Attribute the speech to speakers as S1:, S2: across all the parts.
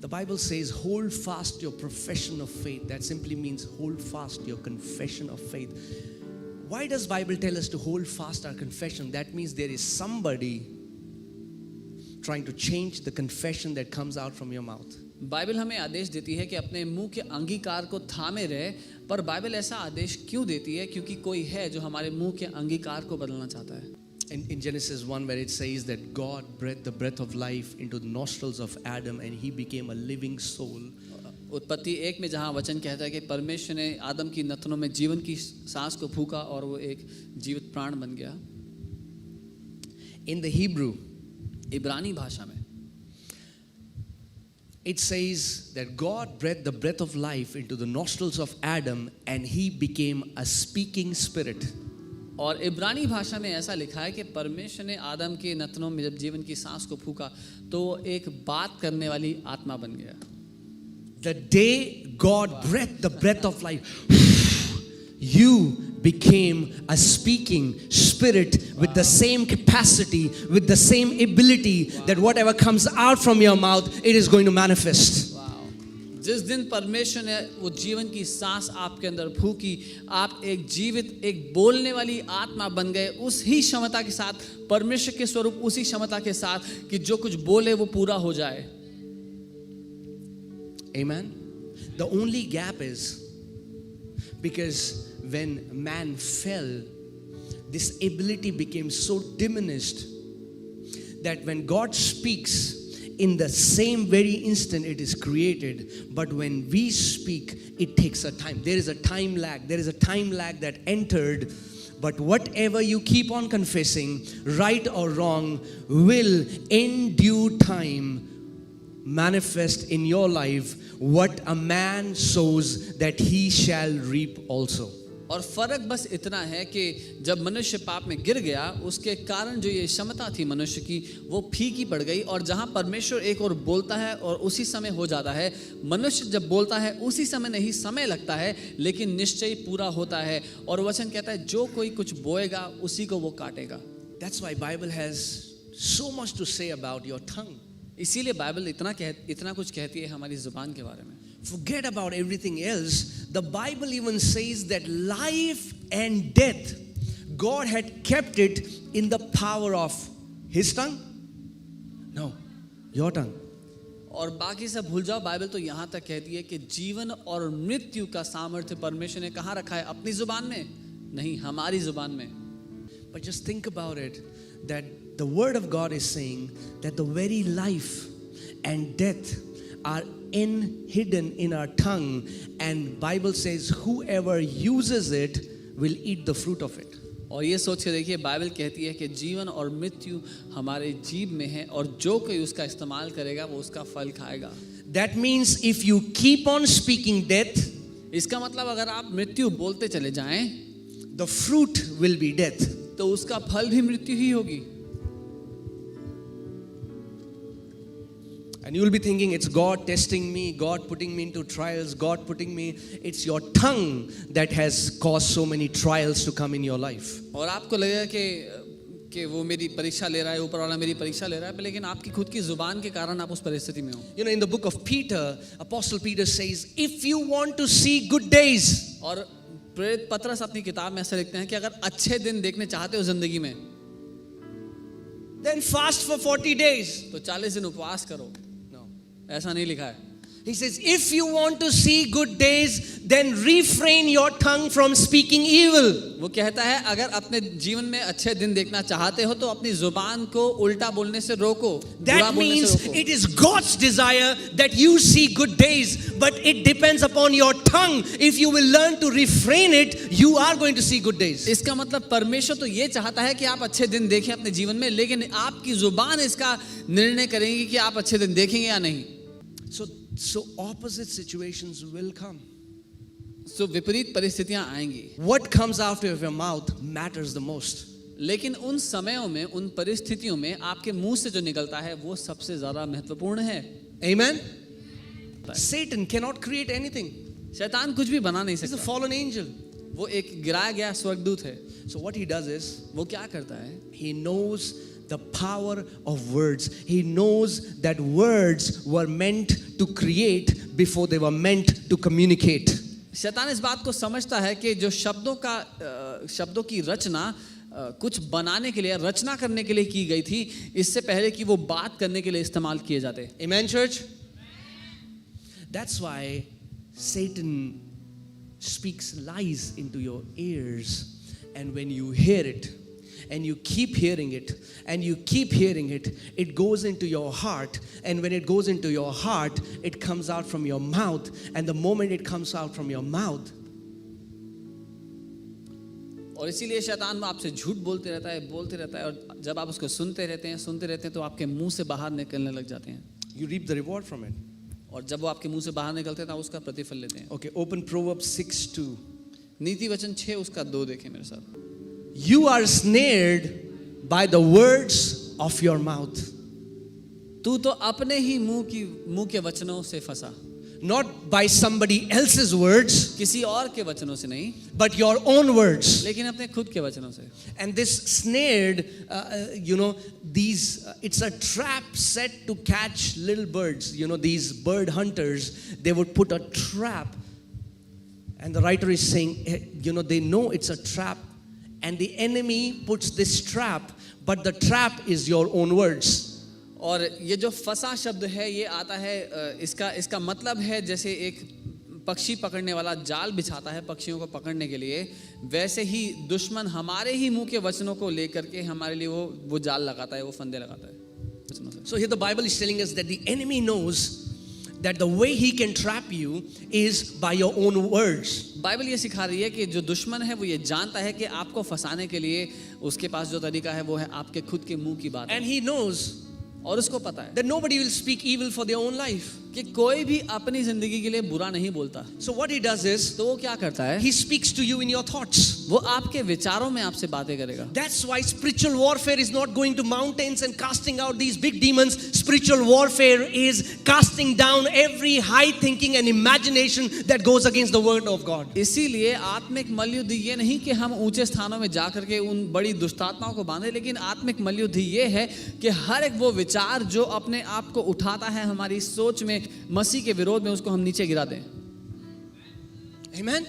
S1: The Bible says, hold fast your profession of faith. That simply means hold fast your confession of faith. Why does Bible tell us to hold fast our confession? That means there is somebody trying to change the confession that comes out from your mouth.
S2: Bible हमें आदेश देती है कि अपने मुंह के अंगीकार को थामे रहे, पर बाइबल ऐसा आदेश क्यों देती है? क्योंकि कोई है जो हमारे मुंह के अंगीकार को बदलना चाहता है.
S1: In Genesis 1, where it says that God breathed the breath of life into the nostrils of Adam and he became a living soul.
S2: उत्पत्ति 1 में जहाँ वचन कहता है कि परमेश्वर ने आदम की नथनों में जीवन की सांस को फूंका और वो एक जीवित प्राण बन गया.
S1: In the Hebrew,
S2: इब्रानी भाषा में
S1: it says that God breathed the breath of life into the nostrils of Adam and he became a speaking spirit.
S2: और इब्रानी भाषा में ऐसा लिखा है कि परमेश्वर ने आदम के नथनों में जब जीवन की सांस को फूंका तो एक बात करने वाली आत्मा बन गया.
S1: The day God breathed the breath of life, you became a speaking spirit with the same capacity, with the same ability that whatever comes out from your mouth, it is going to manifest.
S2: जिस दिन परमेश्वर ने वो जीवन की सांस आपके अंदर फूंकी, आप एक जीवित, एक बोलने वाली आत्मा बन गए, उस ही क्षमता के साथ, परमेश्वर के स्वरूप उसी क्षमता के साथ कि जो कुछ बोले वो पूरा हो जाए.
S1: Amen. The only gap is because when man fell, this ability became so diminished that when God speaks, in the same very instant it is created, but when we speak, it takes a time. There is a time lag. There is a time lag that entered, but whatever you keep on confessing, right or wrong, will in due time manifest in your life. What a man sows, that he shall reap also.
S2: और फर्क बस इतना है कि जब मनुष्य पाप में गिर गया, उसके कारण जो ये क्षमता थी मनुष्य की वो फीकी पड़ गई. और जहाँ परमेश्वर एक और बोलता है और उसी समय हो जाता है, मनुष्य जब बोलता है उसी समय नहीं, समय लगता है लेकिन निश्चय पूरा होता है. और वचन कहता है जो कोई कुछ बोएगा उसी को वो काटेगा.
S1: That's why Bible has so much to say about your tongue.
S2: इसीलिए बाइबल इतना कुछ कहती है हमारी जुबान के बारे में.
S1: Forget about everything else. The Bible even says that life and death, God had kept it in the power of His tongue. No, your tongue.
S2: और बाकी सब भूल जाओ, बाइबल तो यहाँ तक कहती है कि जीवन और मृत्यु का सामर्थ्य परमेश्वर ने कहाँ रखा है? अपनी जुबान में नहीं, हमारी जुबान में.
S1: But just think about it, that the word of God is saying that the very life and death are hidden in our tongue, and Bible says whoever uses it will eat the fruit of it.
S2: और ये सोच के देखिए, Bible कहती है कि जीवन और मृत्यु हमारे जीभ में है और जो कोई उसका इस्तेमाल करेगा वो उसका फल खाएगा.
S1: That means if you keep on speaking death,
S2: इसका मतलब अगर आप मृत्यु बोलते चले जाएं,
S1: the fruit will be death.
S2: तो उसका फल भी मृत्यु ही होगी.
S1: And you will be thinking, it's God testing me, God putting me into trials, God putting me. It's your tongue that has caused so many trials to come in your life.
S2: और आपको लगेगा कि वो मेरी परीक्षा ले रहा है, ऊपर वाला मेरी परीक्षा ले रहा है, लेकिन आपकी खुद की जुबान के कारण आप उस परिस्थिति में हो.
S1: You know, in the book of Peter, Apostle Peter says, if you want to see good days.
S2: और प्रेरित पतरस अपनी किताब में ऐसा लिखते हैं कि अगर अच्छे दिन देखने चाहते हो जिंदगी में,
S1: then fast for 40 days.
S2: तो 40 दिन उपवास करो. ऐसा नहीं लिखा है.
S1: He says, if you want to see good days, then refrain your tongue from speaking evil.
S2: वो कहता है अगर अपने जीवन में अच्छे दिन देखना चाहते हो तो अपनी जुबान को उल्टा बोलने से रोको.
S1: That means it is God's desire that you see good days, but it depends upon your tongue. If you will learn to refrain it, you are going to see good days.
S2: इसका मतलब परमेश्वर तो ये चाहता है कि आप अच्छे दिन देखें अपने जीवन में, लेकिन आपकी जुबान इसका निर्णय करेंगी कि आप अच्छे दिन देखेंगे या नहीं.
S1: So opposite situations will come.
S2: So विपरीत परिस्थितियां आएंगी.
S1: What comes out of your mouth matters the most.
S2: लेकिन उन समयों में, उन परिस्थितियों में आपके मुंह से जो निकलता है वो सबसे ज्यादा महत्वपूर्ण है.
S1: Amen. Satan cannot create anything.
S2: शैतान कुछ भी बना नहीं
S1: He's a
S2: सकता.
S1: fallen angel.
S2: वो एक गिराया गया स्वर्गदूत है.
S1: So what he does is,
S2: वो क्या करता है?
S1: he knows the power of words. He knows that words were meant to create before they were meant to communicate.
S2: शैतान इस बात को समझता है कि जो शब्दों की रचना कुछ बनाने के लिए, रचना करने के लिए की गई थी, इससे पहले कि वो बात करने के लिए इस्तेमाल किए जाते.
S1: Amen, church? That's why Satan speaks lies into your ears, and when you hear it, and you keep hearing it, and you keep hearing it, it goes into your heart, and when it goes into your heart, it comes out from your mouth, and the moment it comes out from your mouth,
S2: और इसीलिए शैतान आपसे झूठ बोलते रहता है और जब आप उसको सुनते रहते हैं तो आपके मुंह से बाहर निकलने लग जाते हैं.
S1: you reap the reward from it.
S2: और जब वो आपके मुंह से बाहर निकलते हैं तो उसका प्रतिफल लेते हैं.
S1: Okay, open Proverbs 6:2.
S2: नीति वचन 6 उसका 2 देखें मेरे साथ.
S1: You are snared by the words of your mouth.
S2: तू तो अपने ही मुंह के वचनों से फंसा.
S1: Not by somebody else's words,
S2: किसी और के वचनों से नहीं,
S1: but your own words.
S2: लेकिन अपने खुद के वचनों से.
S1: And this snared, it's a trap set to catch little birds. These bird hunters, they would put a trap. And the writer is saying, they know it's a trap. And the enemy puts this trap, but the trap is your own words.
S2: और ये जो फंसा शब्द है ये आता है, इसका मतलब है जैसे एक पक्षी पकड़ने वाला जाल बिछाता है पक्षियों को पकड़ने के लिए, वैसे ही दुश्मन हमारे ही मुंह के वचनों को लेकर के हमारे लिए वो जाल लगाता है, वो फंदे लगाता है वचनों से.
S1: So here the Bible is telling us that the enemy knows that the way he can trap you is by your own words.
S2: Bible ये सिखा रही है कि जो दुश्मन है वो ये जानता है कि आपको फंसाने के लिए उसके पास जो तरीका है वो है आपके खुद के मुंह की बात.
S1: And he knows
S2: और उसको पता है
S1: that nobody will speak evil for their own life.
S2: कि कोई भी अपनी जिंदगी के लिए बुरा नहीं बोलता.
S1: So what he does is,
S2: तो वो क्या करता है,
S1: he speaks to you in your thoughts.
S2: वो आपके विचारों में आपसे बातें करेगा.
S1: That's why spiritual warfare is not going to mountains and casting out these big demons. Spiritual warfare is casting down every high thinking and imagination that goes against the word of God.
S2: इसीलिए आत्मिक मल्लयुद्ध ये नहीं कि हम ऊंचे स्थानों में जाकर के उन बड़ी दुष्टात्माओं को बांधे, लेकिन आत्मिक मल्लयुद्ध ये है कि हर एक वो विचार जो अपने आप को उठाता है हमारी सोच में मसीह के विरोध में, उसको हम नीचे गिरा दें.
S1: Amen.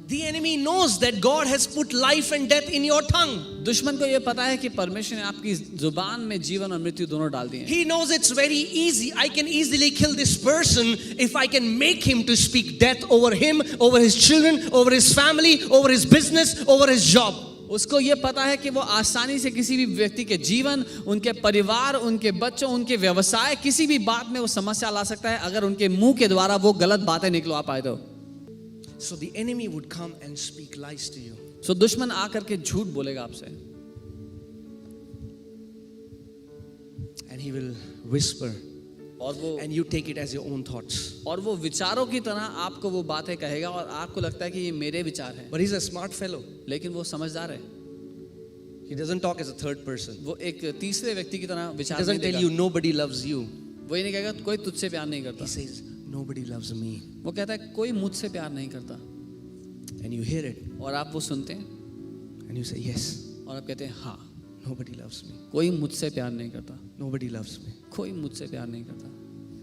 S1: The enemy knows that God has put life and death in your tongue.
S2: दुश्मन को ये पता है कि परमेश्वर ने आपकी जुबान में जीवन और मृत्यु दोनों डाल दिए हैं.
S1: He knows it's very easy. I can easily kill this person if I can make him to speak death over him, over his children, over his family, over his business, over his job.
S2: उसको ये पता है कि वो आसानी से किसी भी व्यक्ति के जीवन, उनके परिवार, उनके बच्चों, उनके व्यवसाय, किसी भी बात में वो समस्या ला सकता है अगर उनके मुंह के द्वारा वो गलत बातें निकलवा पाए तो.
S1: So the enemy would come and speak lies to you.
S2: So दुश्मन आकर के झूठ बोलेगा आपसे.
S1: And he will whisper.
S2: और वो
S1: And you take it as your own thoughts.
S2: और वो विचारों की तरह आपको वो बातें कहेगा और आपको लगता है कि ये मेरे विचार हैं.
S1: But he's a smart fellow.
S2: लेकिन वो समझदार है.
S1: He doesn't talk as a third person.
S2: वो एक तीसरे व्यक्ति की तरह
S1: He
S2: विचार
S1: doesn't
S2: नहीं
S1: tell
S2: देगा.
S1: you nobody loves you.
S2: वो ये नहीं कहेगा कोई तुझसे प्यार नहीं
S1: He
S2: करता.
S1: says nobody loves me.
S2: वो कहता है कोई मुझसे प्यार नहीं करता.
S1: And you hear it
S2: और आप वो सुनते हैं
S1: and you say yes.
S2: और आप कहते हैं हाँ,
S1: Nobody loves me.
S2: कोई मुझसे प्यार नहीं करता,
S1: Nobody loves me.
S2: कोई मुझसे प्यार नहीं करता.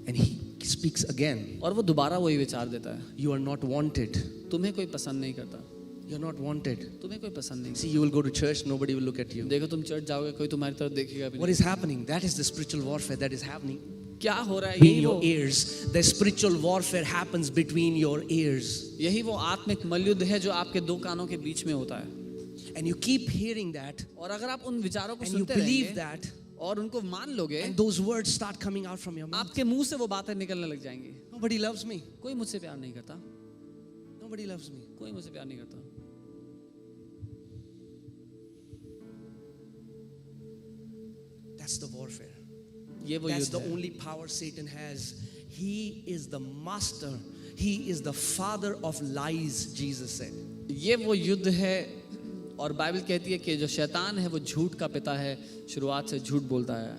S1: And he speaks again.
S2: और वो दोबारा वही विचार देता है.
S1: You are not wanted.
S2: तुम्हें कोई पसंद नहीं करता.
S1: You're not wanted.
S2: तुम्हें कोई पसंद नहीं.
S1: See, you will go to church, nobody will look at you.
S2: देखो तुम चर्च जाओगे कोई तुम्हारी तरफ देखेगा भी
S1: What
S2: नहीं.
S1: is happening? That is the spiritual warfare that is happening
S2: क्या हो रहा है?
S1: in
S2: यही
S1: your
S2: वो
S1: ears. The spiritual warfare happens between your ears.
S2: यही वो आत्मिक मल्लयुद्ध है जो आपके दो कानों के बीच में होता है.
S1: And you keep hearing that
S2: और अगर आप उन विचारों को
S1: and you
S2: सुनते
S1: believe
S2: रहेंगे
S1: that
S2: और उनको मान लोगे,
S1: and those words start coming out from your mouth.
S2: आपके मुंह से वो बातें निकलने लग जाएंगी.
S1: Nobody loves me.
S2: कोई मुझसे प्यार नहीं करता.
S1: Nobody loves me.
S2: कोई मुझसे प्यार नहीं करता.
S1: That's the warfare.
S2: ये वो
S1: That's
S2: युद्ध
S1: the
S2: है.
S1: only power Satan has. He is the master. He is the father of lies, Jesus said.
S2: ये वो युद्ध है और बाइबल कहती है कि जो शैतान है वो झूठ का पिता है, शुरुआत से झूठ बोलता है.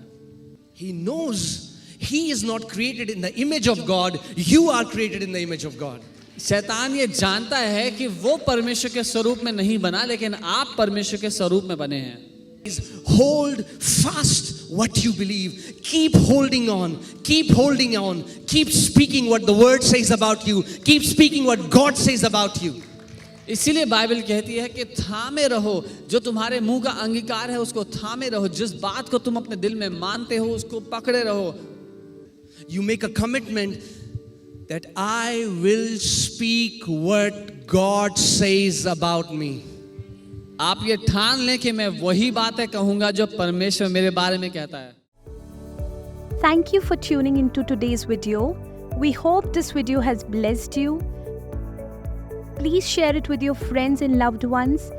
S1: He knows he is not created in the image of God. You are created in the image of God.
S2: शैतान ये जानता है कि वो परमेश्वर के स्वरूप में नहीं बना, लेकिन आप परमेश्वर के स्वरूप में बने हैं.
S1: is hold fast what you believe. Keep holding on. Keep holding on. Keep speaking what the word says about you. Keep speaking what God says about you.
S2: इसीलिए बाइबल कहती है कि थामे रहो, जो तुम्हारे मुंह का अंगीकार है उसको थामे रहो, जिस बात को तुम अपने दिल में मानते हो उसको पकड़े रहो.
S1: You make a commitment that I will speak what God says about me.
S2: आप ये ठान लें कि मैं वही बातें कहूंगा जो परमेश्वर मेरे बारे में कहता है.
S3: Thank you for tuning into today's video. We hope this video has blessed you. Please share it with your friends and loved ones.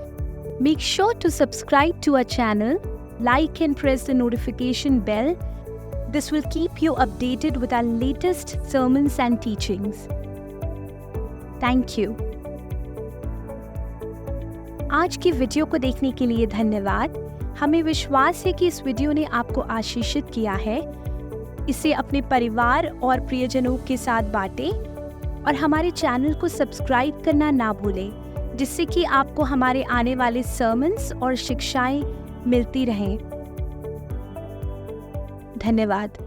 S3: Make sure to subscribe to our channel, like and press the notification bell. This will keep you updated with our latest sermons and teachings. Thank you. आज की video को देखने के लिए धन्यवाद. हमें विश्वास है कि इस वीडियो ने आपको आशीषित किया है. इसे अपने परिवार और प्रियजनों के साथ बांटें और हमारे चैनल को सब्सक्राइब करना ना भूलें, जिससे कि आपको हमारे आने वाले सर्मन्स और शिक्षाएं मिलती रहें. धन्यवाद.